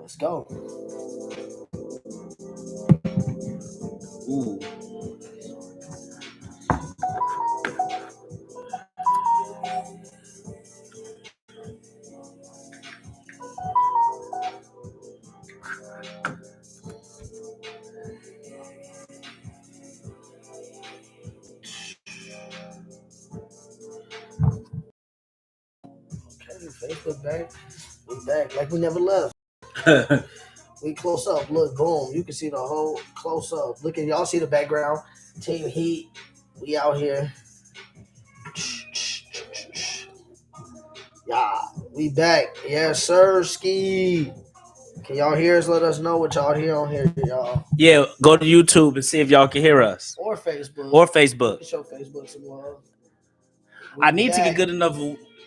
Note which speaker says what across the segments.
Speaker 1: Let's go.
Speaker 2: Ooh.
Speaker 1: Okay, Facebook back. We back like we never left. We close up. Look, boom. You can see the whole close up. Look at y'all. See the background. Team Heat. We out here. Yeah, we back. Yes, sir. Ski. Can y'all hear us? Let us know what y'all hear on here, y'all.
Speaker 2: Yeah, go to YouTube and see if y'all can hear us.
Speaker 1: Or Facebook.
Speaker 2: Or Facebook.
Speaker 1: You can show Facebook some love.
Speaker 2: I need to get good enough.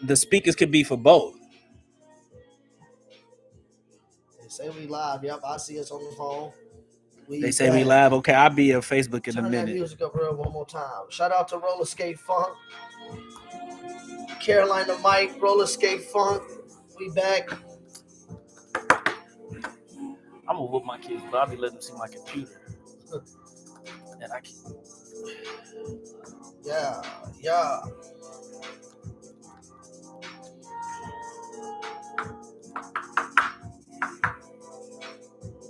Speaker 2: The speakers could be for both.
Speaker 1: They say we live. Yep, I see us on the phone.
Speaker 2: They say we live. Okay, I'll be on Facebook in a minute.
Speaker 1: Turn that music up real one more time. Shout out to Roller Skate Funk. Carolina Mike, Roller Skate Funk. We back.
Speaker 2: I'm gonna whoop my kids, but I'll be letting them see my computer. And I can.
Speaker 1: Yeah.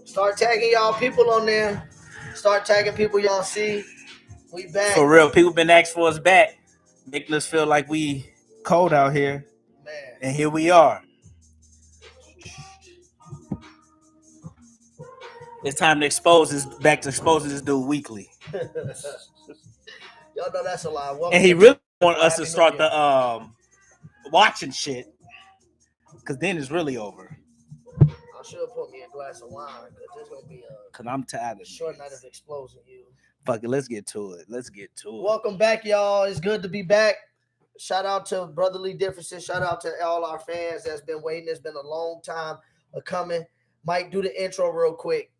Speaker 1: Start tagging y'all people on there. Start tagging people y'all see. We back.
Speaker 2: For real, people been asking for us back, making us feel like we cold out here.
Speaker 1: Man.
Speaker 2: And here we are. It's time to expose this exposing this dude weekly.
Speaker 1: Y'all know that's a lie. Welcome
Speaker 2: and he really want us to start the watching shit. Cause then it's really over.
Speaker 1: I should put me a glass of wine because there's gonna be
Speaker 2: cause I'm tired of
Speaker 1: short night of exposing you.
Speaker 2: Fuck it, let's get to it.
Speaker 1: Welcome back, y'all. It's good to be back. Shout out to Brotherly Differences. Shout out to all our fans that's been waiting. It's been a long time of coming. Mike, do the intro real quick.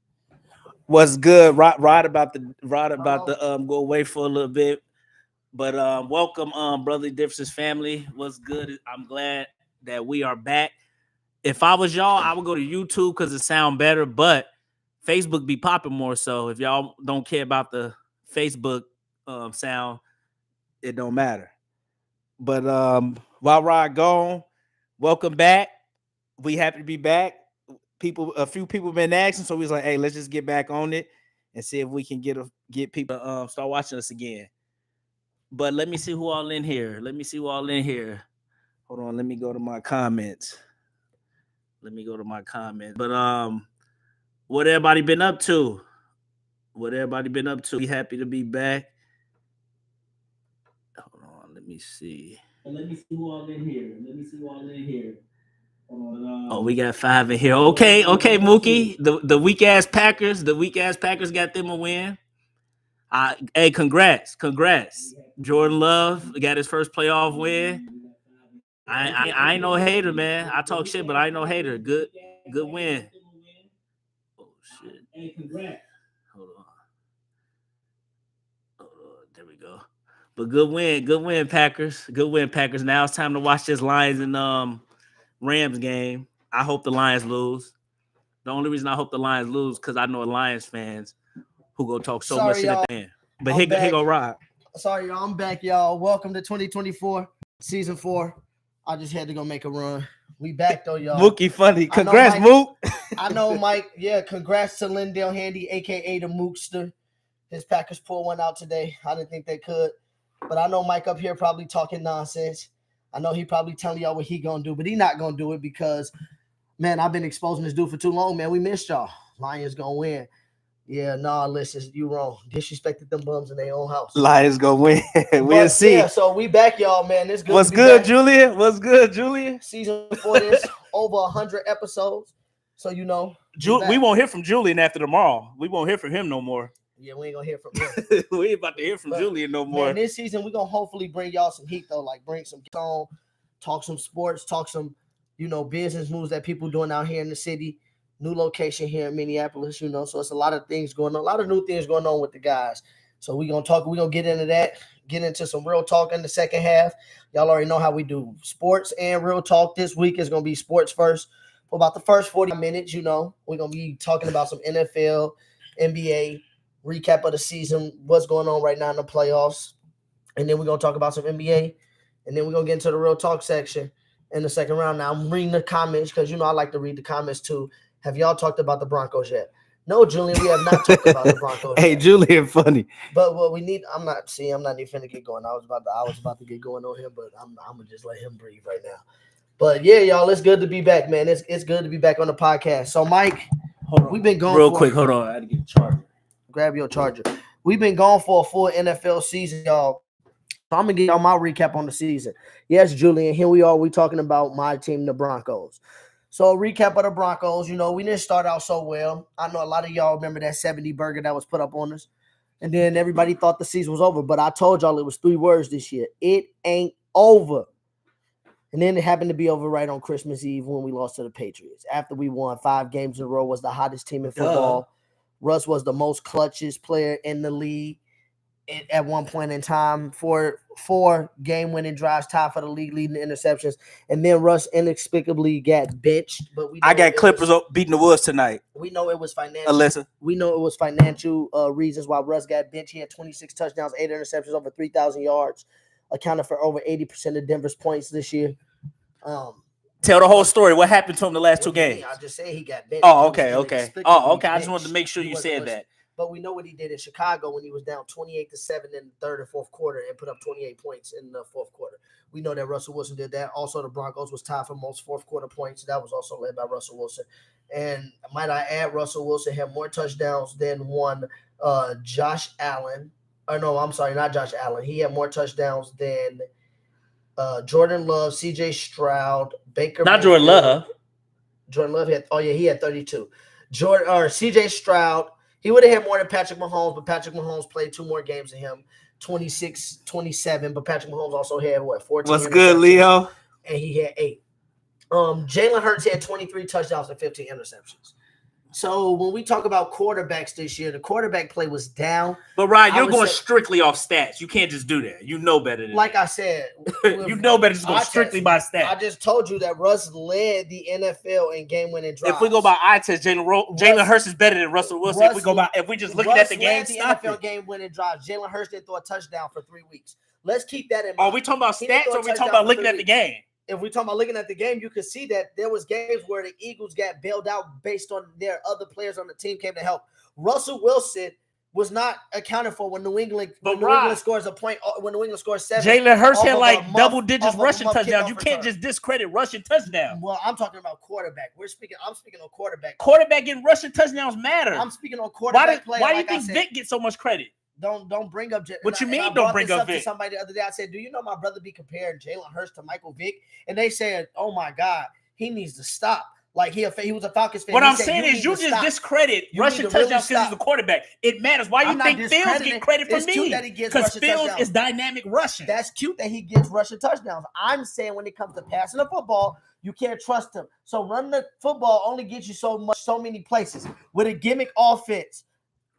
Speaker 2: What's good? Right about the go away for a little bit. But welcome, Brotherly Differences family. What's good? I'm glad that we are back. If I was y'all, I would go to YouTube because it sound better, but Facebook be popping more. So if y'all don't care about the Facebook sound, it don't matter. But while Rod gone, welcome back. We happy to be back. A few people been asking, so we was like, hey, let's just get back on it and see if we can get people to start watching us again. But let me see who all in here. Hold on, let me go to my comments. But what everybody been up to? We happy to be back. Hold on, let me see who all in here. Oh, we got 5 in here. Okay, Mookie. The weak ass Packers got them a win. Hey, congrats. Jordan Love got his first playoff win. I ain't no hater, man. I talk shit, but I ain't no hater. Good win. Oh shit. Hey, congrats. Hold on. There we go. But good win, Packers. Now it's time to watch this Lions and Rams game. I hope the Lions lose. The only reason I hope the Lions lose because I know Lions fans who go talk much shit at the end. But here go Rod.
Speaker 1: Sorry, y'all. I'm back, y'all. Welcome to 2024, season 4. I just had to go make a run. We back though, y'all.
Speaker 2: Mookie funny. Congrats, Mook.
Speaker 1: I know, Mike. Yeah, congrats to Lindell Handy, aka the Mookster. His Packers pulled one out today. I didn't think they could. But I know Mike up here probably talking nonsense. I know he probably telling y'all what he gonna do, but he not gonna do it because, man, I've been exposing this dude for too long, man. We missed y'all. Lions gonna win. Yeah, listen, you wrong. Disrespected them bums in their own house.
Speaker 2: Lions gonna win. We'll see.
Speaker 1: Yeah, so we back, y'all, man. It's good.
Speaker 2: What's good, Julia?
Speaker 1: Season 4 is over 100 episodes. So you know.
Speaker 2: We won't hear from Julian after tomorrow. We won't hear from him no more.
Speaker 1: Yeah, we ain't gonna hear from him.
Speaker 2: We ain't about to hear from Julian no more.
Speaker 1: Man, this season we're gonna hopefully bring y'all some heat though, like bring some on, talk some sports, talk some, business moves that people doing out here in the city. New location here in Minneapolis, so it's a lot of things going on, a lot of new things going on with the guys. So we're gonna get into that, get into some real talk in the second half. Y'all already know how we do sports and real talk. This week is gonna be sports first. for about the first 40 minutes. You know, we're gonna be talking about some NFL, NBA recap of the season, what's going on right now in the playoffs, and then we're gonna talk about some NBA, and then we're gonna get into the real talk section in the second round. Now I'm reading the comments because I like to read the comments too. Have y'all talked about the Broncos yet? No, Julian, we have not talked about the Broncos.
Speaker 2: Hey,
Speaker 1: yet.
Speaker 2: Julian, funny.
Speaker 1: But what we need, I'm not even finna get going. I was about to get going on him, but I'm gonna just let him breathe right now. But yeah, y'all, it's good to be back, man. It's good to be back on the podcast. So, Mike, we've been gone
Speaker 2: real quick. Hold on, I had to get a charger.
Speaker 1: Grab your charger. We've been gone for a full NFL season, y'all. So I'm gonna give y'all my recap on the season. Yes, Julian, here we are. We talking about my team, the Broncos. So recap of the Broncos. We didn't start out so well. I know a lot of y'all remember that 70 burger that was put up on us. And then everybody thought the season was over. But I told y'all it was 3 words this year. It ain't over. And then it happened to be over right on Christmas Eve when we lost to the Patriots. After we won 5 games in a row, was the hottest team in football. Russ was the most clutchest player in the league at one point in time. 4 game-winning drives, tied for the league leading interceptions. And then Russ inexplicably got benched. But
Speaker 2: I got Clippers beating the Woods tonight.
Speaker 1: We know it was financial.
Speaker 2: Alyssa.
Speaker 1: We know it was financial reasons why Russ got benched. He had 26 touchdowns, 8 interceptions, over 3,000 yards. Accounted for over 80% of Denver's points this year.
Speaker 2: Tell the whole story. What happened to him the last 2 games?
Speaker 1: I just say he got benched.
Speaker 2: Oh, okay. I just wanted to make sure you said that.
Speaker 1: But we know what he did in Chicago when he was down 28-7 in the third and fourth quarter and put up 28 points in the fourth quarter. We know that Russell Wilson did that. Also, the Broncos was tied for most fourth quarter points. That was also led by Russell Wilson. And might I add, Russell Wilson had more touchdowns than Josh Allen. No, I'm sorry, not Josh Allen. He had more touchdowns than Jordan Love, C.J. Stroud, Baker.
Speaker 2: Not Jordan Love.
Speaker 1: Jordan Love he had 32. C.J. Stroud, he would have had more than Patrick Mahomes, but Patrick Mahomes played 2 more games than him, 26-27. But Patrick Mahomes also had 14.
Speaker 2: What's good, Leo?
Speaker 1: And he had 8. Jalen Hurts had 23 touchdowns and 15 interceptions. So when we talk about quarterbacks this year, the quarterback play was down.
Speaker 2: But Ryan, you're going strictly off stats. You can't just do that. You know better than
Speaker 1: like
Speaker 2: that.
Speaker 1: I said.
Speaker 2: You know better just go strictly by stats.
Speaker 1: I just told you that Russ led the NFL in game-winning drives.
Speaker 2: If we go by eye test, Jalen Hurts is better than Russell Wilson. If we just looking at the game,
Speaker 1: the NFL game-winning drives. Jalen Hurts didn't throw a touchdown for 3 weeks. Let's keep that in mind.
Speaker 2: Are we talking about stats or are we talking about looking at the game?
Speaker 1: If we're talking about looking at the game, you can see that there was games where the Eagles got bailed out based on their other players on the team came to help. Russell Wilson was not accounted for when New England scores a point. When New England scores 7,
Speaker 2: Jalen Hurts had like double digits rushing touchdowns. You can't just discredit rushing touchdowns.
Speaker 1: Well, I'm talking about quarterback. I'm speaking on quarterback.
Speaker 2: Quarterback getting rushing touchdowns matter.
Speaker 1: I'm speaking on quarterback play.
Speaker 2: Why do you think Vic gets so much credit?
Speaker 1: Don't bring up.
Speaker 2: What you mean? Don't bring up Vic?
Speaker 1: To somebody the other day, I said, "Do you know my brother be comparing Jalen Hurts to Michael Vick?" And they said, "Oh my God, he needs to stop." Like he was a Falcons fan.
Speaker 2: What I'm saying is, you just discredit rushing touchdowns because he's a quarterback. It matters. Why you think Fields get credit for me? Because Fields is dynamic rushing.
Speaker 1: That's cute that he gets rushing touchdowns. I'm saying when it comes to passing the football, you can't trust him. So running the football only gets you so many places with a gimmick offense.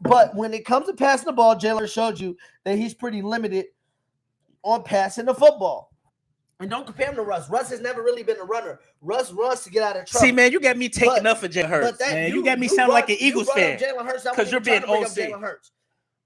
Speaker 1: But when it comes to passing the ball, Jalen showed you that he's pretty limited on passing the football. And don't compare him to Russ. Russ has never really been a runner. Russ runs to get out of trouble.
Speaker 2: See, man, you got me taking up for Jalen Hurts. Man. You got me sounding like an Eagles fan. Because you're being OC.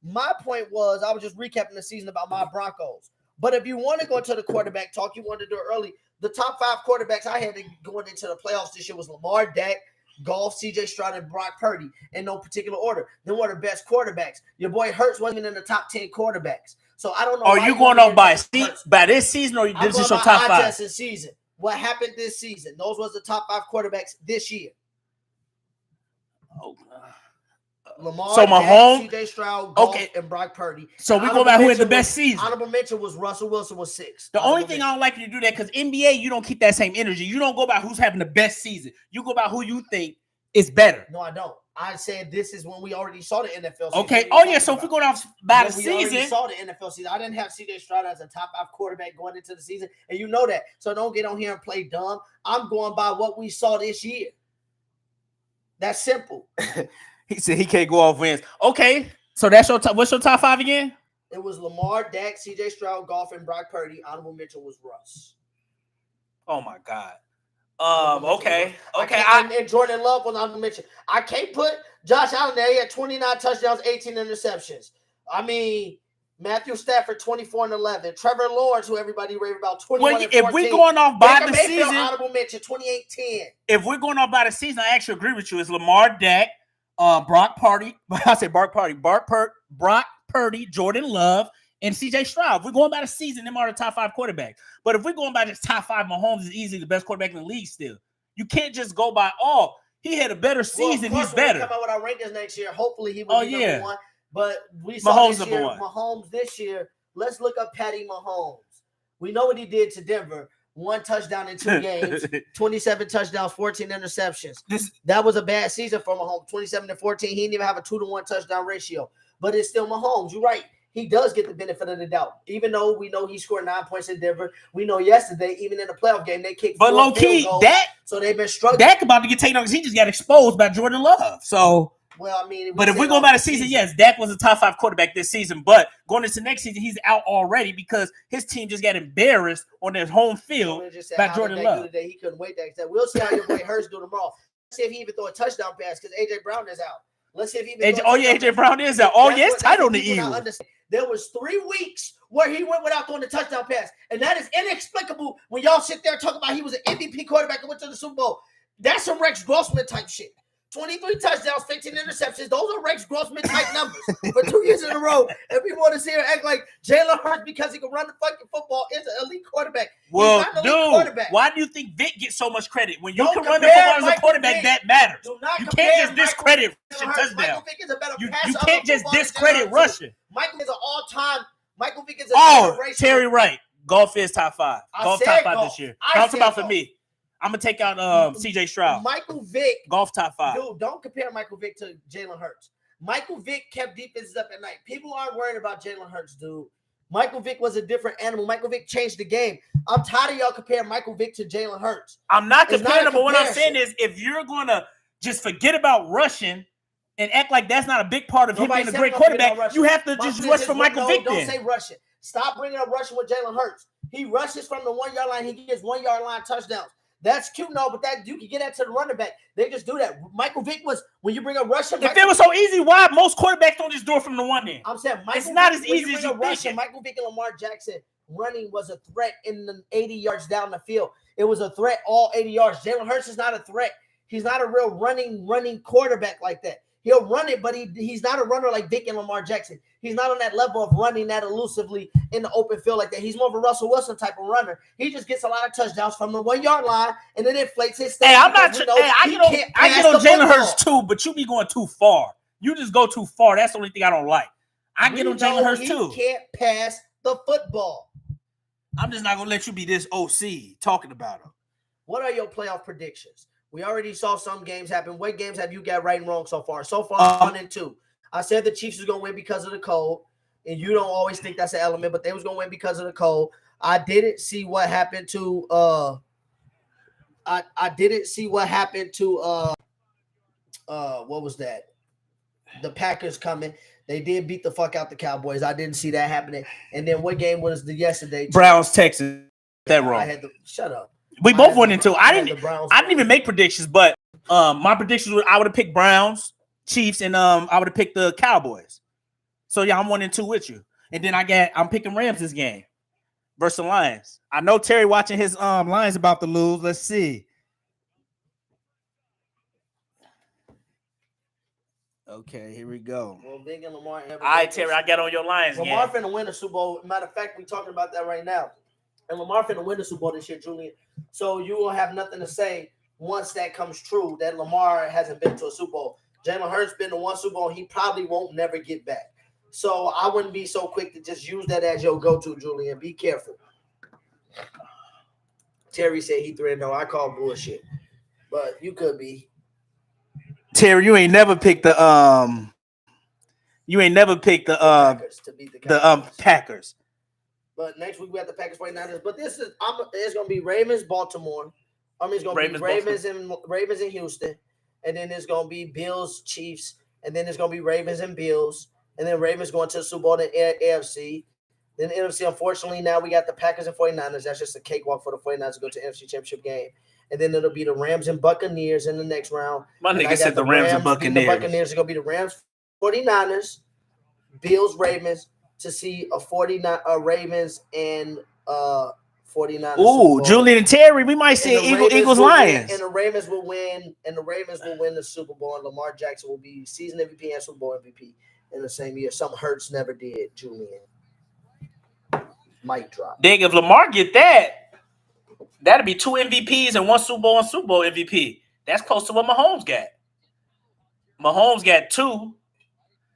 Speaker 1: My point was, I was just recapping the season about my Broncos. But if you want to go into the quarterback talk, you wanted to do it early. The top 5 quarterbacks I had going into the playoffs this year was Lamar, Dak, Goff, C.J. Stroud, and Brock Purdy in no particular order. Then one of the best quarterbacks. Your boy Hurts wasn't even in the top 10 quarterbacks. So I don't know.
Speaker 2: Are you going on by this season or this is your top 5?
Speaker 1: This season. What happened this season? Those was the top 5 quarterbacks this year.
Speaker 2: Oh,
Speaker 1: Lamar,
Speaker 2: so Mahomes,
Speaker 1: C.J. Stroud, Goff, and Brock Purdy.
Speaker 2: So we go back who had the best season.
Speaker 1: Honorable mention was Russell Wilson was 6.
Speaker 2: The only thing I don't like you to do that because NBA, you don't keep that same energy. You don't go by who's having the best season. You go by who you think is better.
Speaker 1: No, I don't. I said this is when we already saw the NFL season.
Speaker 2: Okay. Oh, yeah. So if we're going off by the season. We already
Speaker 1: saw the NFL season. I didn't have C.J. Stroud as a top 5 quarterback going into the season. And you know that. So don't get on here and play dumb. I'm going by what we saw this year. That's simple.
Speaker 2: He said he can't go off wins. Okay. So that's your top. What's your top 5 again?
Speaker 1: It was Lamar, Dak, C.J. Stroud, Goff, and Brock Purdy. Honorable mention was Russ.
Speaker 2: Oh, my God. Okay.
Speaker 1: And Jordan Love was on the mention. I can't put Josh Allen there. He had 29 touchdowns, 18 interceptions. I mean, Matthew Stafford, 24 and 11. Trevor Lawrence, who everybody raved about, 21 and 14.
Speaker 2: If we're going off by the season,
Speaker 1: honorable mention, 28-10.
Speaker 2: If we're going off by the season, I actually agree with you. It's Lamar, Dak, Brock Purdy. I said Brock Purdy, Jordan Love, and CJ Stroud. If we're going by the season, them are the top 5 quarterbacks. But if we're going by just top 5, Mahomes is easily the best quarterback in the league still. You can't just go by, he had a better season.
Speaker 1: Well,
Speaker 2: he's better.
Speaker 1: When we come out with our rankings next year, hopefully he will be number 1. But we saw
Speaker 2: Mahomes
Speaker 1: this year, Mahomes this year. Let's look up Patty Mahomes. We know what he did to Denver. 1 touchdown in 2 games, 27 touchdowns, 14 interceptions. That was a bad season for Mahomes. 27 to 14. He didn't even have a 2-to-1 touchdown ratio. But it's still Mahomes. You're right. He does get the benefit of the doubt. Even though we know he scored 9 points in Denver. We know yesterday, even in the playoff game, they kicked 4 field goals. So they've been struggling.
Speaker 2: Dak about to get taken on because he just got exposed by Jordan Love. So,
Speaker 1: well, I mean,
Speaker 2: but if we go by the season, yes, Dak was a top 5 quarterback this season. But going into next season, he's out already because his team just got embarrassed on their home field by Jordan Love.
Speaker 1: Today, he couldn't wait that. We'll see how your boy Hurts do tomorrow. Let's see if he even throw a touchdown pass because AJ Brown is out. Let's see if he even
Speaker 2: AJ Brown is out. It's tight on the Eagles.
Speaker 1: There was 3 weeks where he went without throwing the touchdown pass, and that is inexplicable when y'all sit there talking about he was an MVP quarterback and went to the Super Bowl. That's some Rex Grossman type shit. 23 touchdowns, 15 interceptions. Those are Rex Grossman type numbers for 2 years in a row. And we want to see her act like Jalen Hurts because he can run the fucking football is an elite quarterback.
Speaker 2: Well, dude, why do you think Vic gets so much credit? When you can run the football as a quarterback, that matters. You can't just discredit rushing touchdown. You can't just discredit rushing.
Speaker 1: Michael is an all-time. Michael Vick is a
Speaker 2: Terry Wright. Golf is top 5. Golf top 5 this year. I'm talking about for me. I'm gonna take out CJ Stroud.
Speaker 1: Michael Vick,
Speaker 2: golf top 5.
Speaker 1: Dude, don't compare Michael Vick to Jalen Hurts. Michael Vick kept defenses up at night. People aren't worried about Jalen Hurts, dude. Michael Vick was a different animal. Michael Vick changed the game. I'm tired of y'all comparing Michael Vick to Jalen Hurts.
Speaker 2: I'm not comparing them, but what I'm saying is if you're gonna just forget about rushing and act like that's not a big part of him being a great quarterback, you have to just rush for Michael Vick.
Speaker 1: Don't say rushing. Stop bringing up rushing with Jalen Hurts. He rushes from the 1 yard line. He gets 1 yard line touchdowns. That's cute, no, but that you can get that to the running back. They just do that. Michael Vick was when you bring a rushing.
Speaker 2: If it was so easy, why most quarterbacks don't just do it from the 1 end?
Speaker 1: I'm saying
Speaker 2: it's not as easy as you think.
Speaker 1: Michael Vick and Lamar Jackson running was a threat in the 80 yards down the field. It was a threat all 80 yards. Jalen Hurts is not a threat. He's not a real running quarterback like that. He'll run it, but he's not a runner like Vick and Lamar Jackson. He's not on that level of running that elusively in the open field like that. He's more of a Russell Wilson type of runner. He just gets a lot of touchdowns from the 1 yard line, and then inflates his stats.
Speaker 2: Hey, I'm not. I get on Jalen Hurts too, but you be going too far. You just go too far. That's the only thing I don't like. I get on Jalen Hurts too.
Speaker 1: He can't pass the football.
Speaker 2: I'm just not gonna let you be this OC talking about him.
Speaker 1: What are your playoff predictions? We already saw some games happen. What games have you got right and wrong so far? So far, 1 and 2. I said the Chiefs was going to win because of the cold, and you don't always think that's an element, but they was going to win because of the cold. I didn't see what happened to I didn't see what happened to what was that? The Packers coming. They did beat the fuck out the Cowboys. I didn't see that happening. And then what game was the yesterday?
Speaker 2: Browns, Texas. That wrong.
Speaker 1: Shut up.
Speaker 2: We both went into. I didn't even make predictions, but my predictions were I would have picked Browns, Chiefs, and I would have picked the Cowboys. So yeah, I'm 1 and 2 with you. And then I'm picking Rams this game versus the Lions. I know Terry watching his Lions about to lose. Let's see. Okay, here we go.
Speaker 1: Well, Big and Lamar.
Speaker 2: All right, Terry, I got on your Lions.
Speaker 1: Lamar finna win the Super Bowl. Matter of fact, we talking about that right now. And Lamar finna win the Super Bowl this year, Julian. So you will have nothing to say once that comes true that Lamar hasn't been to a Super Bowl. Jalen Hurts been to 1 Super Bowl. He probably won't never get back. So I wouldn't be so quick to just use that as your go-to, Julian. Be careful. Terry said he 3-0. I call bullshit. But you could be.
Speaker 2: Terry, you ain't never picked the
Speaker 1: Packers to beat
Speaker 2: the Packers.
Speaker 1: But next week we have the Packers 49ers. But it's gonna be Ravens, Baltimore. It's gonna be Ravens and Houston, and then it's gonna be Bills, Chiefs, and then it's gonna be Ravens and Bills, and then Ravens going to the Super Bowl in AFC. Then NFC, unfortunately, now we got the Packers and 49ers. That's just a cakewalk for the 49ers to go to the NFC Championship game. and then it'll be the Rams and Buccaneers in the next round.
Speaker 2: My nigga said the Rams and Buccaneers.
Speaker 1: The Buccaneers are going to be the Rams, 49ers, Bills, Ravens, to see a Ravens and 49ers.
Speaker 2: Ooh, Julian and Terry. We might see Eagles Lions.
Speaker 1: And the Ravens will win. And the Ravens will win the Super Bowl. And Lamar Jackson will be season MVP and Super Bowl MVP in the same year. Something Hurts never did. Julian. Mic drop.
Speaker 2: Dig, if Lamar get that, that'd be 2 MVPs and 1 Super Bowl and Super Bowl MVP. That's close to what Mahomes got. Mahomes got 2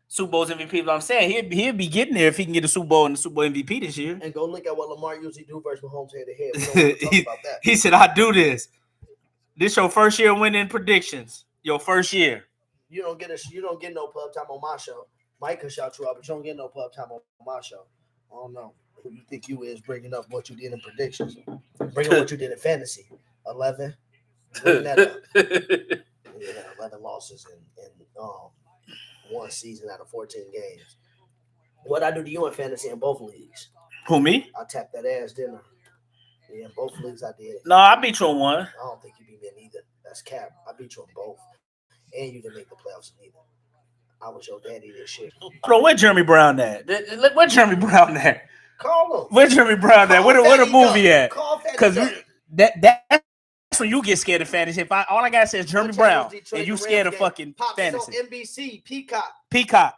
Speaker 2: Super Bowls MVP. But I'm saying he'll be getting there if he can get a Super Bowl and the Super Bowl MVP this year.
Speaker 1: And go look at what Lamar usually do versus Mahomes head to head. We don't want to talk about that.
Speaker 2: He said, "I do this. This your first year winning predictions. Your first year.
Speaker 1: You don't get no pub time on my show. Mike can shout you out, but you don't get no pub time on my show. I don't know who you think you is bringing up what you did in predictions. Bring up what you did in fantasy. 11. Bring that up. 11 losses in 1 season out of 14 games. What I do to you in fantasy in both leagues?
Speaker 2: Who, me?
Speaker 1: I tapped that ass, didn't I? Yeah, in both leagues I did.
Speaker 2: No, I beat you on one.
Speaker 1: I don't think you beat me in either. That's cap. I beat you on both. And you didn't make the playoffs in either. I was your daddy this shit.
Speaker 2: Bro, where Jeremy Brown at? Where Jeremy Brown at?
Speaker 1: Call him.
Speaker 2: Where Jeremy Brown at? Where the movie at? Because that's when you get scared of fantasy. If all I gotta say is Jeremy Brown, and you scared of fucking fantasy.
Speaker 1: On NBC, Peacock.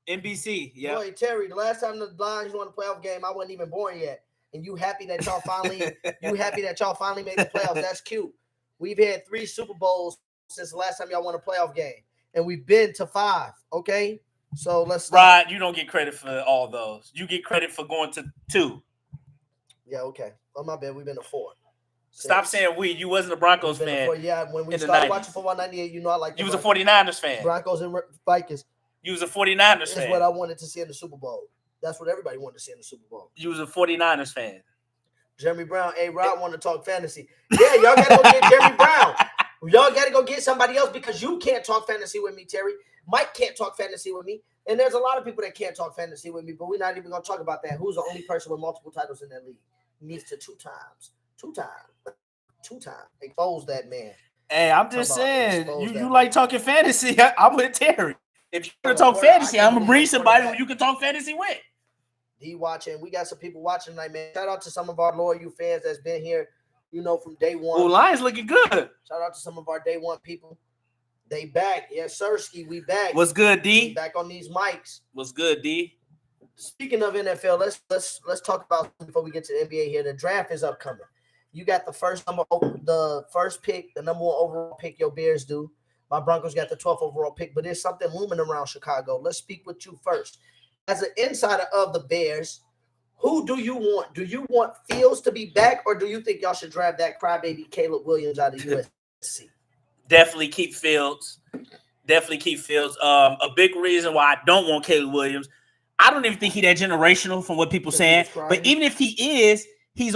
Speaker 2: NBC, yeah.
Speaker 1: Boy, Terry, the last time the Lions won a playoff game, I wasn't even born yet. And you happy that y'all finally made the playoffs. That's cute. We've had 3 Super Bowls since the last time y'all won a playoff game. And we've been to 5. Okay. So let's
Speaker 2: start. Rod, you don't get credit for all those. You get credit for going to 2.
Speaker 1: Yeah, okay. Oh, my bad. We've been to 4.
Speaker 2: Stop saying we. You wasn't a Broncos fan.
Speaker 1: Yeah, when we started watching football 98, you know I like.
Speaker 2: You was a 49ers fan.
Speaker 1: Broncos and Vikings.
Speaker 2: You was a 49ers fan.
Speaker 1: That's what I wanted to see in the Super Bowl. That's what everybody wanted to see in the Super Bowl.
Speaker 2: You was a 49ers fan.
Speaker 1: Jeremy Brown. Hey, Rod want to talk fantasy. Yeah, y'all got to go get Jeremy Brown. Y'all got to go get somebody else because you can't talk fantasy with me, Terry. Mike can't talk fantasy with me. And there's a lot of people that can't talk fantasy with me, but we're not even going to talk about that. Who's the only person with multiple titles in that league? Needs to 2 times. 2 times. Expose that man.
Speaker 2: Hey, I'm just saying, you like talking fantasy. I'm with Terry. If you want to talk fantasy, I'm going to bring somebody who you can talk fantasy with.
Speaker 1: D watching. We got some people watching tonight, man. Shout out to some of our loyal fans that's been here, from day one.
Speaker 2: Oh, Lions looking good.
Speaker 1: Shout out to some of our day one people. They back. Yes, Sirski, we back.
Speaker 2: What's good, D?
Speaker 1: We back on these mics.
Speaker 2: What's good, D?
Speaker 1: Speaking of NFL, let's talk about before we get to the NBA here. The draft is upcoming. You got the first pick, the number 1 overall pick. Your Bears do. My Broncos got the 12th overall pick, but there's something looming around Chicago. Let's speak with you first. As an insider of the Bears, who do you want? Do you want Fields to be back, or do you think y'all should draft that crybaby Caleb Williams out of USC?
Speaker 2: Definitely keep Fields. A big reason why I don't want Caleb Williams, I don't even think he's that generational from what people saying. But even if he is, he's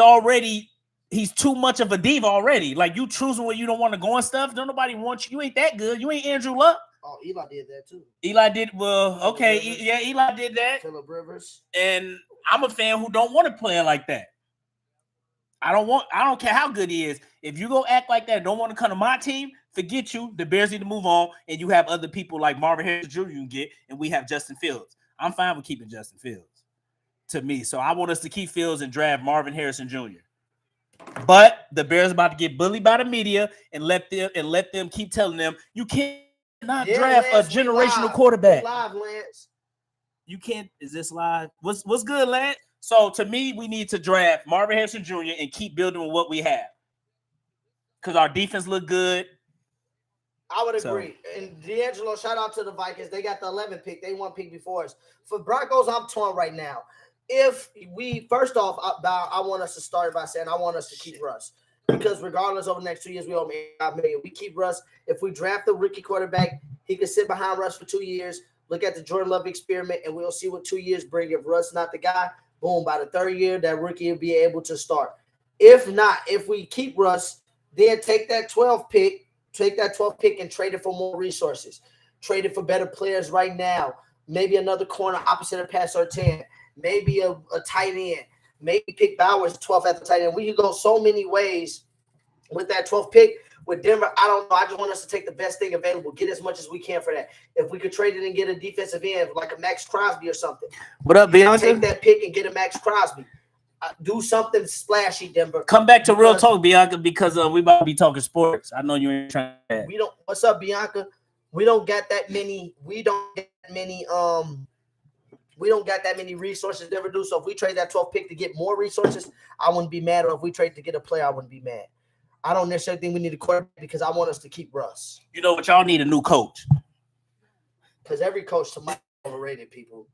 Speaker 2: too much of a diva already. Like, you choosing where you don't want to go and stuff. Don't nobody want you. You ain't that good. You ain't Andrew Luck.
Speaker 1: Oh, Eli did that too.
Speaker 2: Eli did well. Okay, yeah, Eli did that.
Speaker 1: Phillip Rivers.
Speaker 2: And I'm a fan who don't want to play like that. I don't care how good he is. If you go act like that, don't want to come to my team, forget you. The Bears need to move on, and you have other people like Marvin Harris Jr. you can get, and we have Justin Fields. I'm fine with keeping Justin Fields. To me, so I want us to keep Fields and draft Marvin Harrison Jr. But the Bears about to get bullied by the media and let them keep telling them you can't draft
Speaker 1: Lance,
Speaker 2: a generational quarterback.
Speaker 1: Live, Lance.
Speaker 2: You can't. Is this live? What's good, Lance? So to me, we need to draft Marvin Harrison Jr. and keep building with what we have because our defense look good.
Speaker 1: I would agree. And D'Angelo, shout out to the Vikings. They got the 11th pick. They 1 pick before us. For Broncos, I'm torn right now. If we first off, I want us to start by saying I want us to keep Russ because regardless over the next 2 years, we owe him $5 million. We keep Russ. If we draft the rookie quarterback, he can sit behind Russ for 2 years. Look at the Jordan Love experiment, and we'll see what 2 years bring. If Russ not the guy, boom, by the 3rd year, that rookie will be able to start. If not, if we keep Russ, then take that 12th pick and trade it for more resources. Trade it for better players right now. Maybe another corner opposite of Pat Surtain. Maybe a tight end. Maybe pick Bowers 12th at the tight end. We can go so many ways with that 12th pick with Denver, I don't know. I just want us to take the best thing available, get as much as we can for that. If we could trade it and get a defensive end like a Max Crosby or something.
Speaker 2: What up, Bianca?
Speaker 1: Take that pick and get a Max Crosby. Do something splashy, Denver.
Speaker 2: Come back to real talk, Bianca, because we about to be talking sports. I know you ain't trying to.
Speaker 1: We don't. What's up, Bianca? We don't got that many. We don't get many. We don't got that many resources Denver do. So if we trade that 12th pick to get more resources, I wouldn't be mad. Or if we trade to get a player, I wouldn't be mad. I don't necessarily think we need a quarterback because I want us to keep Russ.
Speaker 2: You know what? Y'all need a new coach.
Speaker 1: Because every coach to my overrated people.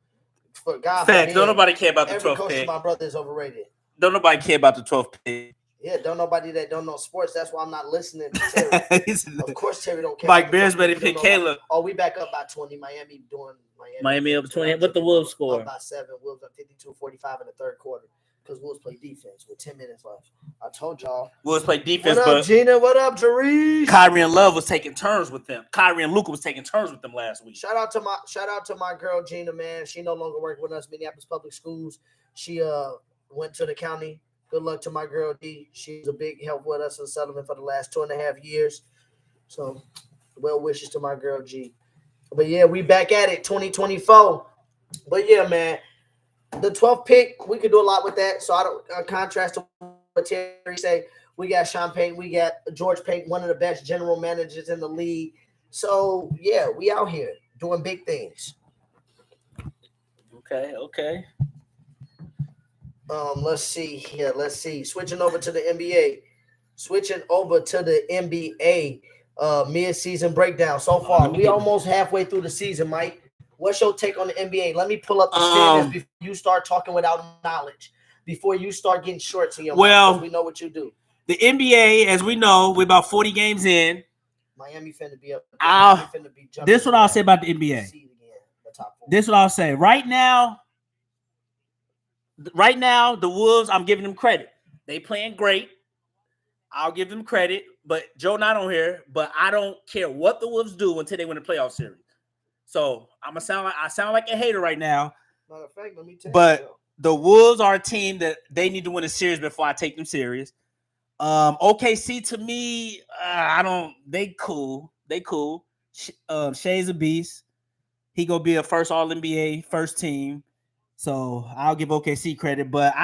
Speaker 1: For God,
Speaker 2: facts. Don't nobody care about the 12th pick.
Speaker 1: Every coach to my brother is overrated.
Speaker 2: Don't nobody care about the 12th pick.
Speaker 1: Yeah, don't nobody that don't know sports. That's why I'm not listening to Terry. Of course, Terry don't care.
Speaker 2: Mike Bears better pick Caleb.
Speaker 1: Oh, we back up by 20. Miami doing
Speaker 2: Miami up 20. What the Wolves score?
Speaker 1: Up by 7. Wolves up 52-45 in the third quarter because Wolves play defense with 10 minutes left. I told y'all.
Speaker 2: Wolves play defense.
Speaker 1: What up, Gina? What up, Jerice?
Speaker 2: Kyrie and Love was taking turns with them. Kyrie and Luka was taking turns with them last week.
Speaker 1: Shout out to my girl Gina, man. She no longer works with us, Minneapolis Public Schools. She went to the county. Good luck to my girl D. She's a big help with us in settlement for the last 2.5 years. So, well wishes to my girl G. But yeah, we back at it, 2024. But yeah, man, the 12th pick, we could do a lot with that. So I don't contrast to what Terry say. We got Sean Payton, we got George Payton, one of the best general managers in the league. So yeah, we out here doing big things.
Speaker 2: Okay.
Speaker 1: Let's see here. Let's see. Switching over to the NBA. Mid-season breakdown. So far, we almost halfway through the season, Mike. What's your take on the NBA? Let me pull up the standings before you start talking without knowledge. Before you start getting shorts in your mouth, we know what you do.
Speaker 2: The NBA, as we know, we're about 40 games in.
Speaker 1: Miami finna be up.
Speaker 2: This is what I'll say about the NBA. This is what I'll say. Right now, the Wolves, I'm giving them credit. They playing great. I'll give them credit. But Joe not on here. But I don't care what the Wolves do until they win the playoff series. So I sound like a hater right now.
Speaker 1: Matter of fact, let me tell
Speaker 2: you. The Wolves are a team that they need to win a series before I take them serious. OKC to me, they cool. Shay's a beast. He gonna be a first All-NBA, first team. So I'll give OKC credit. But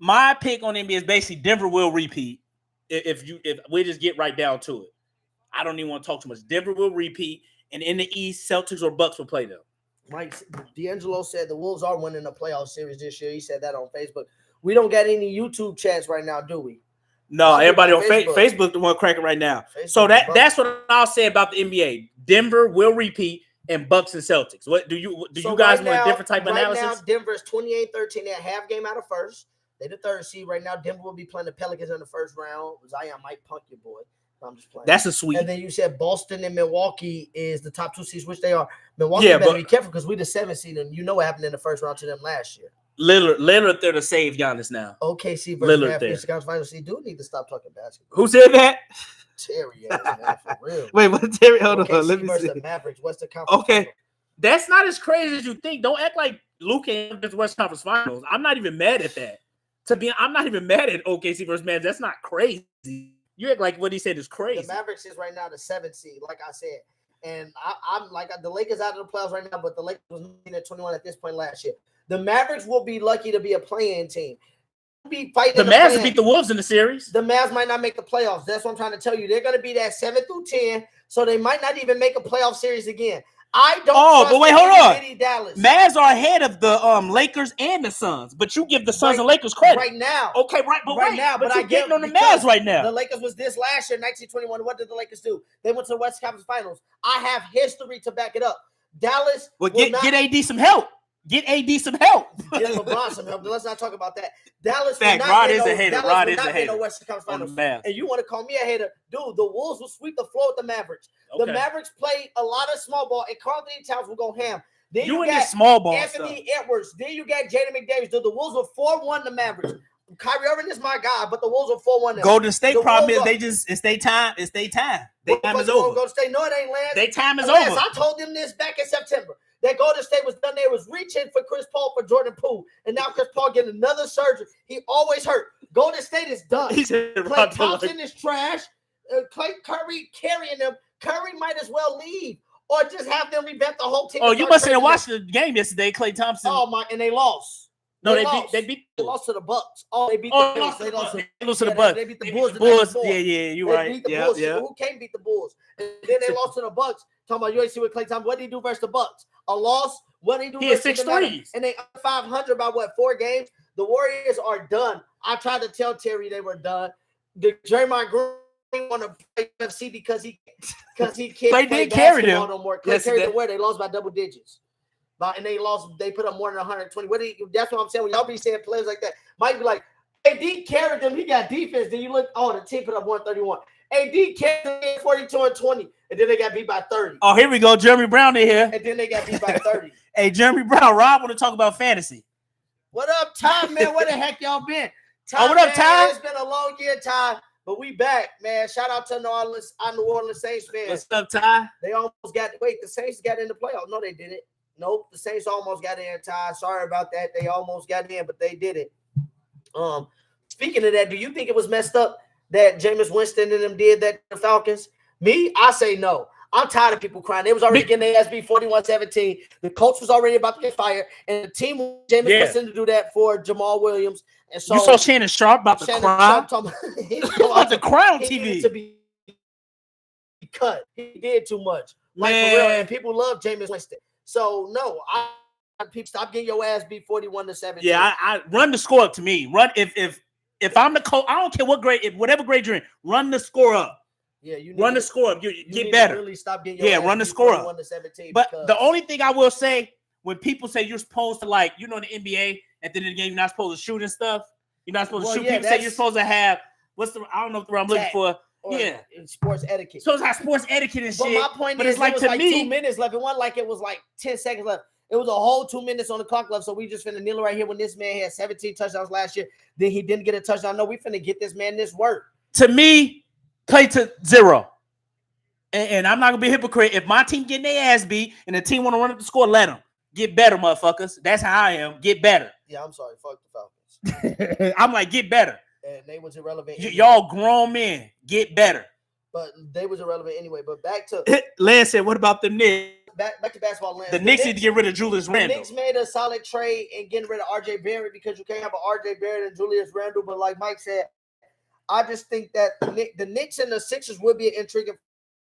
Speaker 2: my pick on NBA is basically Denver will repeat. If we just get right down to it. I don't even want to talk too much. Denver will repeat, and in the East, Celtics or Bucks will play them.
Speaker 1: Mike D'Angelo said the Wolves are winning the playoff series this year. He said that on Facebook. We don't got any YouTube chats right now, do we?
Speaker 2: No, everybody on Facebook the one cracking right now. So that's what I'll say about the NBA. Denver will repeat, and Bucks and Celtics. What do you guys want a different type of analysis?
Speaker 1: Right now, Denver's 28-13. They're half game out of first. They're the third seed right now. Denver will be playing the Pelicans in the first round. Zion might punk your boy. I'm just playing.
Speaker 2: That's a sweep.
Speaker 1: And then you said Boston and Milwaukee is the top 2 seeds, which they are. Milwaukee better be careful because we're the 7th seed, and you know what happened in the first round to them last year.
Speaker 2: Lillard there to save Giannis now.
Speaker 1: OKC versus Mavericks finals. You do need to stop talking basketball.
Speaker 2: Who said that?
Speaker 1: Terry, man, for real.
Speaker 2: Wait, what? Terry, hold on. Let me
Speaker 1: see. The Mavericks, Western Conference.
Speaker 2: Okay, that's not as crazy as you think. Don't act like Luke in the Western Conference Finals. I'm not even mad at that. I'm not even mad at OKC versus Mavericks. That's not crazy. You act like what he said is crazy.
Speaker 1: The Mavericks is right now the 7th seed, like I said. And I'm like the Lakers out of the playoffs right now, but the Lakers was 19-21 at this point last year. The Mavericks will be lucky to be a play-in team. Be fighting
Speaker 2: the Mavs beat the Wolves in the series.
Speaker 1: The Mavs might not make the playoffs. That's what I'm trying to tell you. They're going to be that 7 through 10, so they might not even make a playoff series again. I don't.
Speaker 2: But wait, hold on.
Speaker 1: Dallas.
Speaker 2: Mavs are ahead of the Lakers and the Suns, but you give the Suns and Lakers credit
Speaker 1: right now.
Speaker 2: Okay, right, but right now, but
Speaker 1: I
Speaker 2: getting on the Mavs right now.
Speaker 1: The Lakers was this last year, 1921. What did the Lakers do? They went to the Western Conference Finals. I have history to back it up. Dallas.
Speaker 2: Well, get AD some help. Get AD some help.
Speaker 1: Get LeBron some help. Let's not talk about that. Dallas.
Speaker 2: Rod is a hater. Rod is a hater.
Speaker 1: Western Conference Finals. And you want to call me a hater? Dude, the Wolves will sweep the floor with the Mavericks. Okay. The Mavericks play a lot of small ball, and Karl Anthony Towns will go ham. Then
Speaker 2: you got small ball
Speaker 1: Anthony Edwards. Then you got Jaden McDavis. Dude, the Wolves were 4-1 the Mavericks. Kyrie Irving is my guy, but the Wolves are 4-1.
Speaker 2: Golden State problem is it's their time. It's their time. Their time is over.
Speaker 1: Golden State, no, it ain't, Lance.
Speaker 2: Their time is
Speaker 1: Lance,
Speaker 2: over.
Speaker 1: I told them this back in September. that Golden State was done. They was reaching for Chris Paul for Jordan Poole, and now Chris Paul getting another surgery. He always hurt. Golden State is done.
Speaker 2: He said,
Speaker 1: Klay Thompson is trash. Klay Curry carrying them. Curry might as well leave or just have them revamp the whole team.
Speaker 2: Oh, you must have watched the game yesterday, Klay Thompson.
Speaker 1: Oh my, and they lost.
Speaker 2: No,
Speaker 1: they
Speaker 2: lost
Speaker 1: to the Bucks. Oh, they beat the Bulls.
Speaker 2: They lost to the Bucks.
Speaker 1: They beat the Bulls.
Speaker 2: Yeah, you're right.
Speaker 1: Beat the Bulls. Who can't beat the Bulls? And then they lost to the Bucks. Talking about you ain't see what Klay Thompson. What did he do versus the Bucks? A loss. What did he do?
Speaker 2: He had 6 threes.
Speaker 1: And they 500 by what? 4 games. The Warriors are done. I tried to tell Terry they were done. The Draymond Green want to play UFC because he can't play basketball no more. Klay carried the way. They lost by double digits. And they lost. They put up more than 120. That's what I'm saying. When y'all be saying players like that, Mike be like, AD carried them. He got defense. Then you look, the team put up 131. AD carried them 42 and 20, and then they got beat by 30.
Speaker 2: Oh, here we go. Jeremy Brown in here.
Speaker 1: And then they got beat by 30.
Speaker 2: Hey, Jeremy Brown. Rob want to talk about fantasy.
Speaker 1: What up, Ty, man? Where the heck y'all been?
Speaker 2: Ty, what up, Ty?
Speaker 1: It's been a long year, Ty, but we back, man. Shout out to New Orleans Saints fans.
Speaker 2: What's up, Ty?
Speaker 1: They almost got. Wait, the Saints got in the playoffs. No, they didn't. Nope, the Saints almost got in, Ty. Sorry about that. They almost got in, but they didn't. Speaking of that, do you think it was messed up that Jameis Winston and them did that to the Falcons? Me, I say no. I'm tired of people crying. They was already getting their ass beat 41-17. The coach was already about to get fired, and the team Jameis Winston to do that for Jamal Williams. And so
Speaker 2: you saw Shannon Sharp about to cry. He was about to cry on TV.
Speaker 1: To be cut. He did too much. Like, for real, and people love Jameis Winston. So no, people stop getting your ass beat 41-17.
Speaker 2: Yeah, I run the score up to me. Run if I'm the coach, I don't care what grade, whatever grade you're in, run the score up.
Speaker 1: Yeah, you
Speaker 2: run the score up. You get better.
Speaker 1: Really stop getting your ass
Speaker 2: run the score up. But
Speaker 1: because...
Speaker 2: the only thing I will say, when people say you're supposed to, like, in the NBA at the end of the game, you're not supposed to shoot and stuff. You're not supposed to shoot. People say you're supposed to have I don't know what I'm looking for.
Speaker 1: In sports etiquette.
Speaker 2: So it's like sports etiquette and shit.
Speaker 1: But my point is, like, to me, 2 minutes left. It wasn't like it was like 10 seconds left. It was a whole 2 minutes on the clock left. So we just finna kneel right here when this man had 17 touchdowns last year. Then he didn't get a touchdown. No, we finna get this man this work.
Speaker 2: To me, play to 0. And I'm not gonna be a hypocrite. If my team getting their ass beat and the team want to run up the score, let them get better, motherfuckers. That's how I am. Get better.
Speaker 1: Yeah, I'm sorry. Fuck the
Speaker 2: Falcons. I'm like, get better.
Speaker 1: And they was irrelevant.
Speaker 2: Y'all grown men, get better.
Speaker 1: But they was irrelevant anyway. But back to
Speaker 2: Lance said, what about the Knicks?
Speaker 1: Back to basketball, Lance.
Speaker 2: The Knicks need to get rid of Julius Randle.
Speaker 1: The Knicks made a solid trade in getting rid of RJ Barrett because you can't have an RJ Barrett and Julius Randle. But like Mike said, I just think that the Knicks and the Sixers would be an intriguing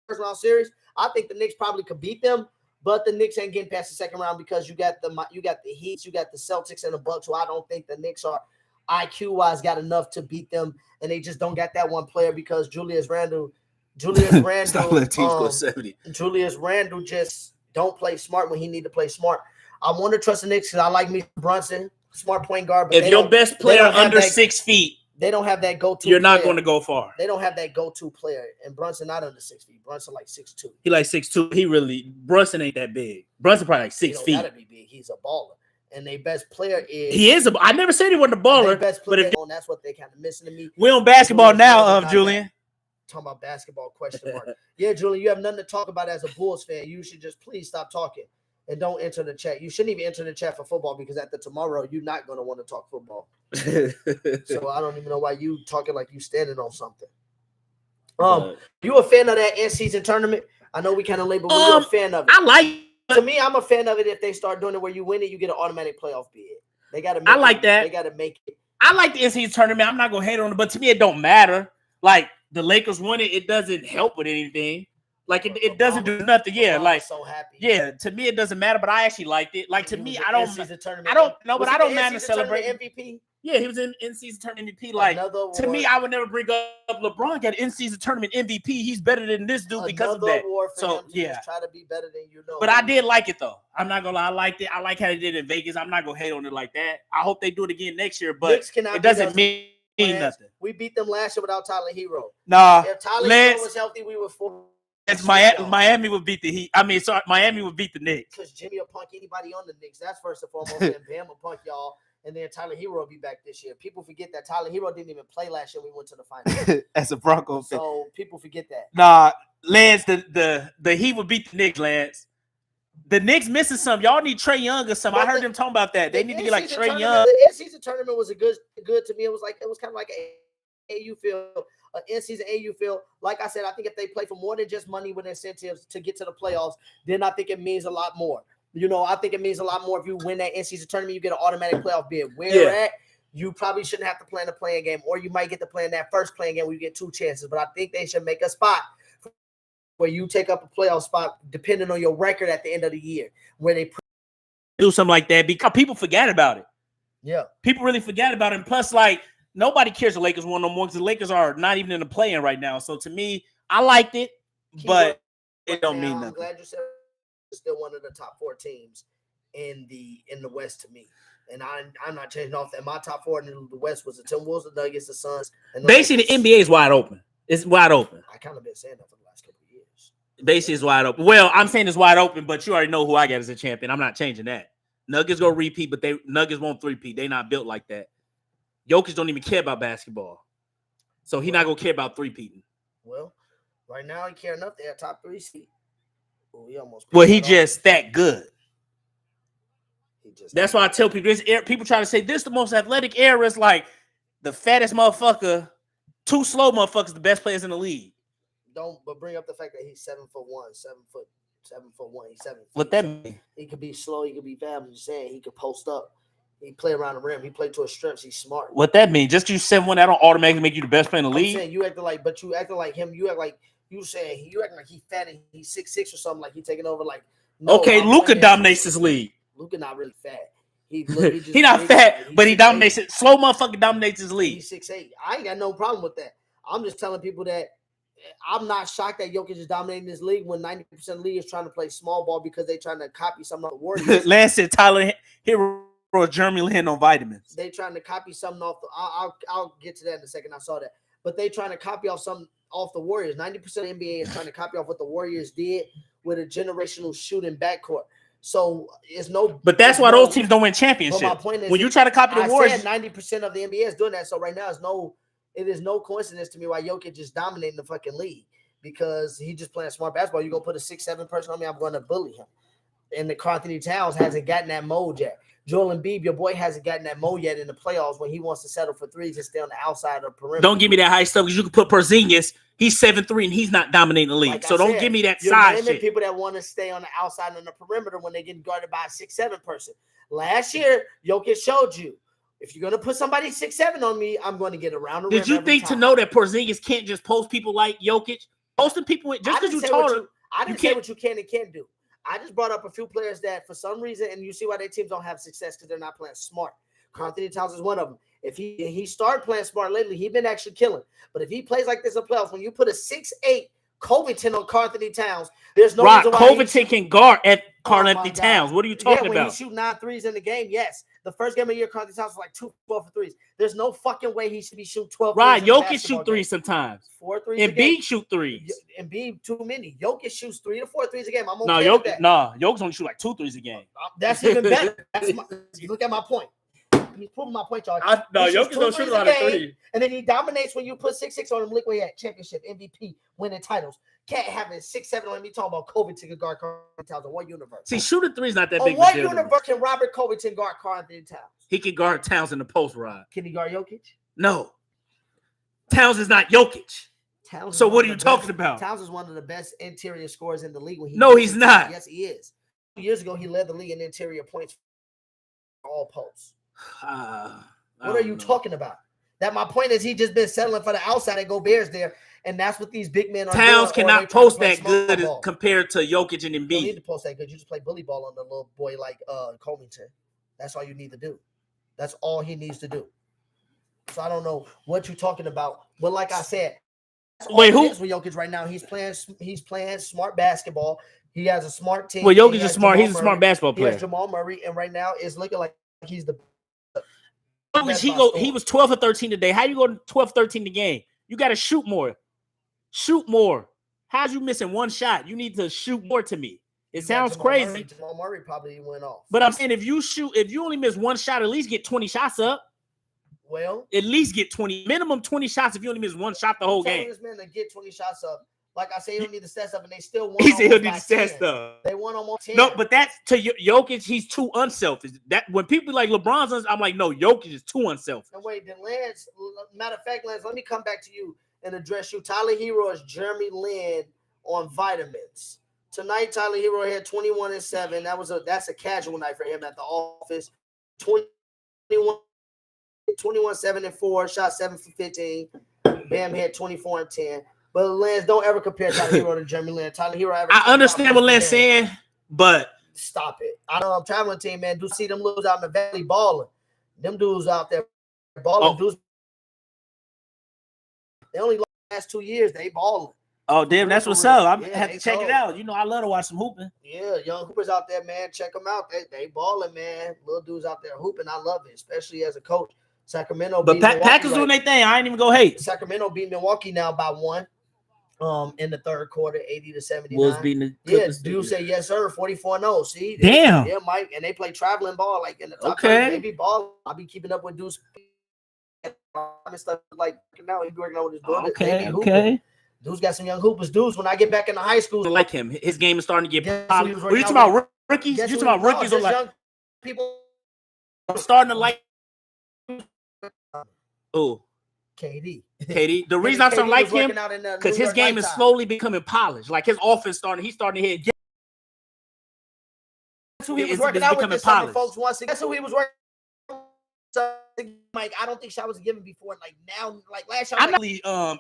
Speaker 1: first round series. I think the Knicks probably could beat them, but the Knicks ain't getting past the second round because you got the Heat, you got the Celtics and the Bucks. So I don't think the Knicks are IQ wise got enough to beat them, and they just don't got that one player because Julius Randle.
Speaker 2: Stop letting teams go 70.
Speaker 1: Julius Randle just don't play smart when he need to play smart. I want to trust the Knicks because I like me Brunson, smart point guard. But
Speaker 2: if your best player under 6 feet,
Speaker 1: they don't have that go-to.
Speaker 2: You're not going to go far.
Speaker 1: They don't have that go-to player, and Brunson not under 6 feet. Brunson like 6'2".
Speaker 2: He like 6'2". Brunson ain't that big. Brunson probably like 6 feet.
Speaker 1: Gotta be big. He's a baller, and their best player is.
Speaker 2: He is. I never said he wasn't a baller.
Speaker 1: Best player, but that's what they kind of missing to me.
Speaker 2: We're on basketball now, Julian.
Speaker 1: Talking about basketball question mark. Yeah, Julian, you have nothing to talk about as a Bulls fan. You should just please stop talking and don't enter the chat. You shouldn't even enter the chat for football because after tomorrow, you're not going to want to talk football. So I don't even know why you talking like you standing on something. You a fan of that in-season tournament? I know we kind of label, but you're a fan of it.
Speaker 2: I like it.
Speaker 1: To me, I'm a fan of it if they start doing it where you win it, you get an automatic playoff bid. They got to.
Speaker 2: I like that.
Speaker 1: They got to make it.
Speaker 2: I like the in-season tournament. I'm not gonna hate on it, but to me, it don't matter. Like the Lakers win it, it doesn't help with anything. Like it doesn't do nothing. Yeah, like
Speaker 1: so happy.
Speaker 2: Yeah, to me it doesn't matter, but I actually liked it. Like to me, I don't know, but I don't mind to celebrate
Speaker 1: MVP.
Speaker 2: Yeah, he was in season tournament MVP. Like to me, I would never bring up LeBron got in season tournament MVP. He's better than this dude because of that. So yeah,
Speaker 1: try to be better than you know.
Speaker 2: But I did like it though. I'm not gonna lie, I liked it. I like how they did it in Vegas. I'm not gonna hate on it like that. I hope they do it again next year, but it doesn't mean nothing.
Speaker 1: We beat them last year without Tyler Hero.
Speaker 2: Nah,
Speaker 1: if Tyler Hero was healthy, we were 4.
Speaker 2: Miami would beat the Heat. I mean, sorry, Miami would beat the Knicks.
Speaker 1: Because Jimmy will punk anybody on the Knicks. That's first and foremost. And Bam will punk y'all. And then Tyler Hero will be back this year. People forget that Tyler Hero didn't even play last year. We went to the finals.
Speaker 2: As a Bronco fan.
Speaker 1: So people forget that.
Speaker 2: Nah, Lance, the Heat would beat the Knicks, Lance. The Knicks missing some. Y'all need Trae Young or something. I heard them talking about that. They need to get like Trae Young.
Speaker 1: The in-season tournament was good to me. It was kind of like an AU feel, an in-season AU feel. Like I said, I think if they play for more than just money with incentives to get to the playoffs, then I think it means a lot more. I think it means a lot more if you win that in-season tournament, you get an automatic playoff bid. Where you probably shouldn't have to play in the playing game, or you might get to play in that first playing game where you get 2 chances. But I think they should make a spot where you take up a playoff spot depending on your record at the end of the year, where they
Speaker 2: do something like that because people forget about it.
Speaker 1: Yeah.
Speaker 2: People really forget about it. And plus, like, nobody cares the Lakers won no more because the Lakers are not even in the play-in right now. So to me, I liked it, but it don't mean nothing.
Speaker 1: I'm glad you said it's still one of the top 4 teams in the West to me. And I'm not changing off that. My top 4 in the West was the Timberwolves, the Nuggets, the Suns. And
Speaker 2: basically, the NBA is wide open. It's wide open.
Speaker 1: I kind of been saying that for the last couple of years.
Speaker 2: Basically, it's wide open. Well, I'm saying it's wide open, but you already know who I got as a champion. I'm not changing that. Nuggets go repeat, but Nuggets won't three-peat. They not built like that. Jokic don't even care about basketball. So he not going to care about three-peating.
Speaker 1: Well, right now he care enough. They're top 3 seed.
Speaker 2: He just that good. That's why I tell people this. People try to say this the most athletic era. It's like the fattest motherfucker, 2 slow motherfuckers, the best players in the league.
Speaker 1: But bring up the fact that he's 7'1", 7'1". He's 7 feet.
Speaker 2: What that mean?
Speaker 1: He could be slow. He could be fast. I'm just saying he could post up. He play around the rim. He played to his strengths. He's smart.
Speaker 2: What that mean? Just because you 7'1", that don't automatically make you the best player in the league.
Speaker 1: I'm saying you acting like, but you acting like him. You act like you saying you acting like he fat and he's 6'6" or something. Like he taking over. Like
Speaker 2: okay, Luka dominates this league.
Speaker 1: Luka not really fat. He
Speaker 2: not fat, but he dominates it. Slow motherfucker dominates his league.
Speaker 1: He's 6'8". I ain't got no problem with that. I'm just telling people that I'm not shocked that Jokic is dominating this league when 90% of the league is trying to play small ball because they're trying to copy some of the Warriors.
Speaker 2: Lance said Tyler Hero Jeremy Lin on vitamins.
Speaker 1: They trying to copy something off the. I'll get to that in a second. I saw that, but they trying to copy off something off the Warriors. 90% of the NBA is trying to copy off what the Warriors did with a generational shooting backcourt. So it's no.
Speaker 2: But that's why those teams don't win championships.
Speaker 1: My point is,
Speaker 2: when you try to copy the Warriors,
Speaker 1: 90% of the NBA is doing that. So right now, it is no coincidence to me why Jokic is dominating the fucking league because he just playing smart basketball. You're gonna put a 6'7" person on me, I'm gonna bully him. And the Karl Anthony Towns hasn't gotten that mode yet. Joel Embiid, your boy, hasn't gotten that mode yet in the playoffs when he wants to settle for threes and stay on the outside of the perimeter.
Speaker 2: Don't give me that high stuff because you can put Porzingis. He's 7'3" and he's not dominating the league. Like so don't give me that size shit.
Speaker 1: People that want to stay on the outside on the perimeter when they get guarded by a 6'7" person. Last year, Jokic showed you if you're gonna put somebody 6'7" on me, I'm going to get around the rim.
Speaker 2: Did you think to know that Porzingis can't just post people like Jokic? Posting people just because you told him.
Speaker 1: I didn't say what you can and can't do. I just brought up a few players that for some reason, and you see why their teams don't have success because they're not playing smart. Karl Anthony Towns is one of them. If he started playing smart lately, he's been actually killing. But if he plays like this in playoffs, when you put a 6'8" Covington on Karl Anthony Towns, there's no reason why
Speaker 2: Covington can guard at Karl Anthony Towns. What are you talking about?
Speaker 1: When you shoot 9 threes in the game, yes. The first game of the year, Karl Anthony Towns was like 2 12 for threes. There's no fucking way he should be shooting 12
Speaker 2: right, Jokic shoot 3 sometimes.
Speaker 1: 4 threes
Speaker 2: Embiid shoot 3s.
Speaker 1: Embiid too many. Jokic shoots 3 to 4 threes a game. I'm
Speaker 2: okay with that. Jokic only shoot like 2 threes a game.
Speaker 1: That's even better. You look at my point. He's proving my point, y'all.
Speaker 2: Jokic don't shoot a lot of 3.
Speaker 1: And then he dominates when you put 6'6" on him. Look where he at. Championship, MVP, winning titles. Can't have it 6'7" on me talking about Covington can guard Karl Anthony Towns in what universe?
Speaker 2: See, shooting 3 is not that big.
Speaker 1: On what universe can Robert Covington guard Karl Anthony Towns?
Speaker 2: He can guard Towns in the post, Rod.
Speaker 1: Can he guard Jokic?
Speaker 2: No. Towns is not Jokic. So what are you talking about?
Speaker 1: Towns is one of the best interior scorers in the league.
Speaker 2: No, he's not.
Speaker 1: Yes, he is. 2 years ago, he led the league in interior points for all posts. What are you talking about? That my point is he just been settling for the outside and go Bears there, and that's what these big men are doing.
Speaker 2: Towns cannot post that good compared to Jokic and Embiid.
Speaker 1: You don't need to post that good. You just play bully ball on the little boy like Covington. That's all you need to do. That's all he needs to do. So I don't know what you're talking about, but like I said,
Speaker 2: wait, who?
Speaker 1: With Jokic right now, he's playing smart basketball. He has a smart team.
Speaker 2: Well, Jokic is smart. He's a smart basketball player.
Speaker 1: He has Jamal Murray, and right now it's looking like he's the.
Speaker 2: He was 12 or 13 today. How you go 12, 13 the game? You got to shoot more. Shoot more. How's you missing one shot? You need to shoot more to me. It sounds crazy.
Speaker 1: Jamal Murray probably went off.
Speaker 2: But I'm saying if you only miss one shot, at least get 20 shots up.
Speaker 1: Well,
Speaker 2: at least get 20, minimum 20 shots if you only miss one shot the whole game.
Speaker 1: This man to get 20 shots up Like I say, you don't need the stat stuff, and they still won.
Speaker 2: He said he'll need the
Speaker 1: almost
Speaker 2: stat
Speaker 1: 10.
Speaker 2: stuff.
Speaker 1: They won almost 10.
Speaker 2: No, but that's to Jokic. He's too unselfish. That when people like LeBron's, I'm like, no, Jokic is too unselfish.
Speaker 1: And wait, then Lance. Matter of fact, Lance, let me come back to you and address you. Tyler Hero is Jeremy Lin on vitamins. Tonight, Tyler Hero had 21-7. That's a casual night for him at the office. 21-7-4, shot 7 for 15. Bam had 24-10. But Lance, don't ever compare Tyler Hero to Jeremy Lin. Tyler Hero.
Speaker 2: I understand what Lance saying, but
Speaker 1: stop it. I know I'm traveling team, man. Do see them lose out in the valley balling. Them dudes out there balling. Dudes, they only lost the last 2 years. They balling.
Speaker 2: Oh, damn, that's what's up. I have to check it out. You know, I love to watch some hooping.
Speaker 1: Yeah, young hoopers out there, man. Check them out. They balling, man. Little dudes out there hooping. I love it, especially as a coach. Sacramento.
Speaker 2: But Packers doing their thing. I ain't even go hate.
Speaker 1: Sacramento beat Milwaukee now by 1. In the third quarter, 80-79.
Speaker 2: Was beating the Clippers.
Speaker 1: Dude said yes, sir. 44-0. See,
Speaker 2: damn.
Speaker 1: Yeah, Mike, and they play traveling ball like in the top. Okay, they be ball. I be keeping up with dudes and stuff like now. He be working out with his brother.
Speaker 2: Okay.
Speaker 1: Dudes got some young hoopers. Dudes, when I get back into high school,
Speaker 2: I like him. His game is starting to get popular. Are you talking about rookies? You talking about rookies or like
Speaker 1: young people?
Speaker 2: I'm starting to like. Oh.
Speaker 1: KD.
Speaker 2: The reason I'm starting to like him because his game is slowly becoming polished. Like his offense he's starting to hit.
Speaker 1: That's who he was working out with this summer, folks. That's who he was working. Mike, I don't think Shai was given before. Like now, like last year,
Speaker 2: I'm not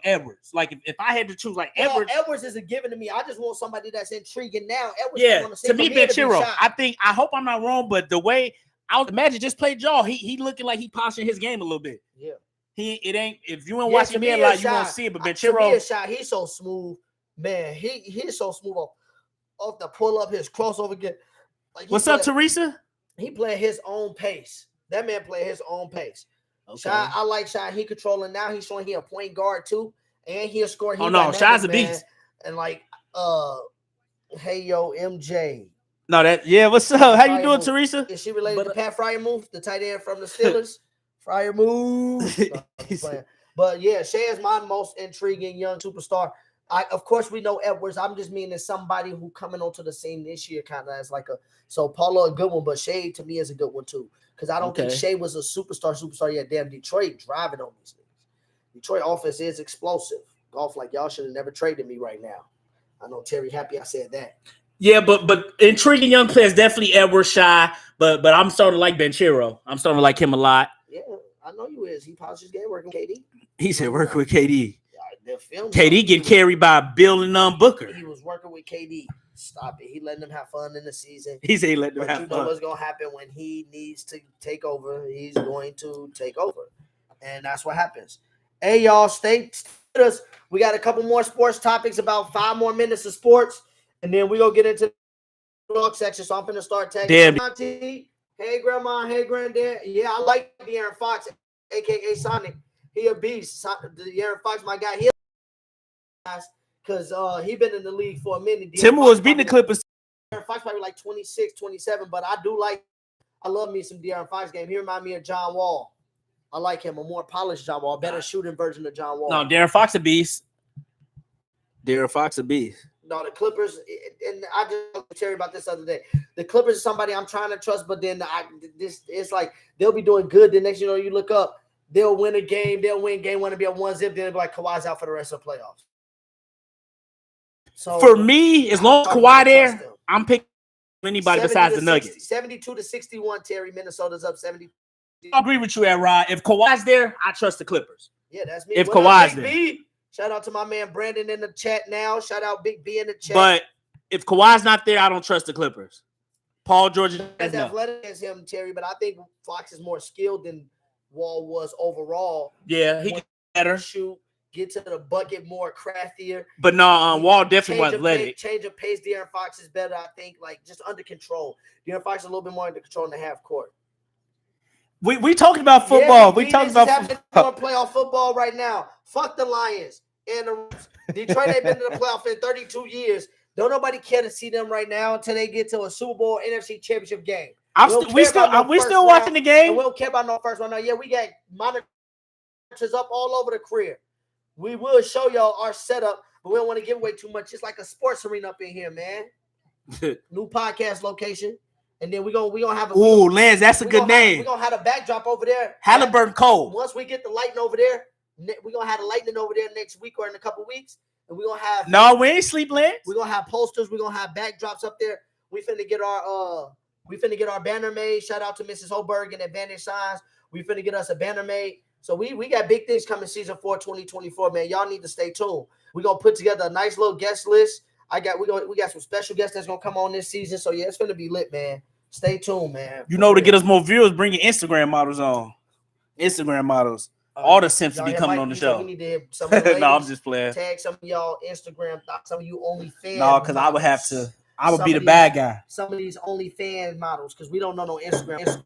Speaker 2: Edwards. Like if I had to choose, like
Speaker 1: Edwards isn't given to me. I just want somebody that's intriguing now. Edwards,
Speaker 2: to me, Banchero. I hope I'm not wrong, but the way I would imagine just play jaw, he looking like he polishing his game a little bit.
Speaker 1: Yeah.
Speaker 2: It ain't if you ain't watching me a lot, you won't see it. But Banchero,
Speaker 1: he's so smooth, man. He's so smooth off the pull up his crossover get.
Speaker 2: Like what's up, Teresa?
Speaker 1: He playing his own pace. That man play his own pace. Okay. Shai, I like Shai. He controlling now. He's showing he a point guard too, and he'll score.
Speaker 2: Shai's a beast.
Speaker 1: And like, hey yo, MJ.
Speaker 2: No, what's up? How you doing, Teresa?
Speaker 1: Is she related to Pat Freiermuth, the tight end from the Steelers? Freiermuth. But yeah, Shai is my most intriguing young superstar. Of course, we know Edwards. I'm just meaning somebody who coming onto the scene this year, kind of as like Paolo a good one, but Shai to me is a good one too. Because I don't think Shai was a superstar yet. Damn, Detroit driving on these niggas. Detroit offense is explosive. Golf, like y'all should have never traded me right now. I know Terry happy I said that.
Speaker 2: Yeah, but intriguing young players, definitely Edwards, Shai, but I'm starting to like Banchero. I'm starting to like him a lot.
Speaker 1: Yeah, I know you is. He polished his game working with KD.
Speaker 2: He said working with KD. KD getting carried by Bill and Booker.
Speaker 1: He was working with KD. Stop it. He letting them have fun in the season.
Speaker 2: He said he let them have fun.
Speaker 1: You know what's going to happen when he needs to take over. He's going to take over. And that's what happens. Hey, y'all, stay with us. We got a couple more sports topics, about 5 more minutes of sports. And then we're going to get into the dog section. So I'm going to start tagging. Hey, Grandma. Hey, Granddad. Yeah, I like De'Aaron Fox, a.k.a. Sonic. He a beast. De'Aaron Fox, my guy. Because he been in the league for a minute.
Speaker 2: Timberwolves beating the Clippers.
Speaker 1: De'Aaron Fox probably like 26, 27, but I love me some De'Aaron Fox game. He remind me of John Wall. I like him. A more polished John Wall, better shooting version of John Wall.
Speaker 2: No, De'Aaron Fox a beast. De'Aaron Fox a beast.
Speaker 1: No, the Clippers, and I just talked to Terry about this other day. The Clippers is somebody I'm trying to trust, but then it's like they'll be doing good. The next, you look up, they'll win a game. They'll win game 1 and be a 1-zip. Then they'll be like Kawhi's out for the rest of the playoffs. So
Speaker 2: for me, as long as Kawhi there, I'm picking anybody besides the Nuggets.
Speaker 1: 72-61, Terry. Minnesota's up 70.
Speaker 2: I agree with you, Rod. If Kawhi's there, I trust the Clippers.
Speaker 1: Yeah, that's me.
Speaker 2: If Kawhi's there.
Speaker 1: B? Shout out to my man Brandon in the chat now. Shout out Big B in the chat.
Speaker 2: But if Kawhi's not there, I don't trust the Clippers. Paul George is
Speaker 1: as athletic as him, Terry, but I think Fox is more skilled than Wall was overall.
Speaker 2: Yeah, he can better
Speaker 1: shoot, get to the bucket more craftier.
Speaker 2: But no, Wall definitely was athletic.
Speaker 1: Change of pace. De'Aaron Fox is better, I think, like just under control. De'Aaron Fox is a little bit more under control in the half court.
Speaker 2: We talking about football.
Speaker 1: Yeah,
Speaker 2: we talking about
Speaker 1: playoff football right now. Fuck the Lions and the Detroit ain't been to the playoff in 32 years. Don't nobody care to see them right now until they get to a Super Bowl NFC Championship game.
Speaker 2: We still watching the game.
Speaker 1: We don't care about no first round. Yeah, we got monitors up all over the crib. We will show y'all our setup. but we don't want to give away too much. It's like a sports arena up in here, man. New podcast location. And then we're gonna have
Speaker 2: Lance, that's a good name.
Speaker 1: We're gonna have a backdrop over there.
Speaker 2: Halliburton Cole.
Speaker 1: Once we get the lighting over there, we're gonna have the lighting over there next week or in a couple weeks. And we're gonna have
Speaker 2: we ain't sleep, Lance.
Speaker 1: We're gonna have posters, we're gonna have backdrops up there. We finna get our banner made. Shout out to Mrs. Hoberg and Advantage Signs. We finna get us a banner made. So we got big things coming season 4, 2024, man. Y'all need to stay tuned. We're gonna put together a nice little guest list. We got some special guests that's gonna come on this season. So yeah, it's gonna be lit, man. Stay tuned, man.
Speaker 2: To get us more viewers, bring your Instagram models on. Instagram models. All the simps be coming on the show.
Speaker 1: We need to have some of the
Speaker 2: No, I'm just playing.
Speaker 1: Tag some of y'all Instagram, some of you OnlyFans.
Speaker 2: No, because I would be the bad guy.
Speaker 1: Some of these OnlyFans models, because we don't know no Instagram.